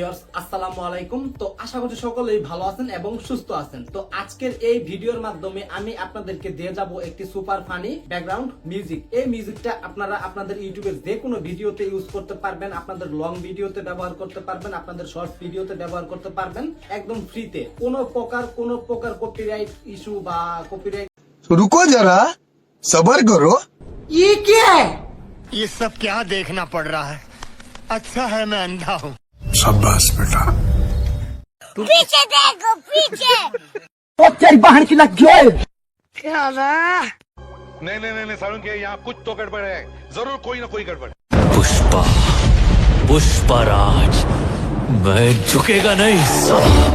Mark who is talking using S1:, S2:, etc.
S1: Viewers আসসালামু আলাইকুম। তো আশা করছি সকলেই ভালো আছেন এবং সুস্থ আছেন। তো আজকের এই ভিডিওর মাধ্যমে আমি আপনাদেরকে দিয়ে যাব একটি সুপার ফানি ব্যাকগ্রাউন্ড মিউজিক। এই মিউজিকটা আপনারা আপনাদের ইউটিউবের যে কোনো ভিডিওতে ইউজ করতে পারবেন, আপনাদের লং ভিডিওতে ব্যবহার করতে পারবেন, আপনাদের শর্ট ভিডিওতে ব্যবহার করতে পারবেন একদম ফ্রিতে। কোনো প্রকার কপিরাইট ইস্যু বা কপিরাইট।
S2: रुको जरा सबर करो।
S3: ये सब क्या देखना पड़ रहा है। अच्छा है मैं अंधा हूँ।
S2: शाबाश बेटा।
S4: पीछे देखो पीछे।
S5: नहीं सारुण के यहाँ कुछ तो गड़बड़ है, जरूर कोई ना कोई गड़बड़ है।
S6: पुष्पा पुष्पराज, मैं झुकेगा नहीं साला।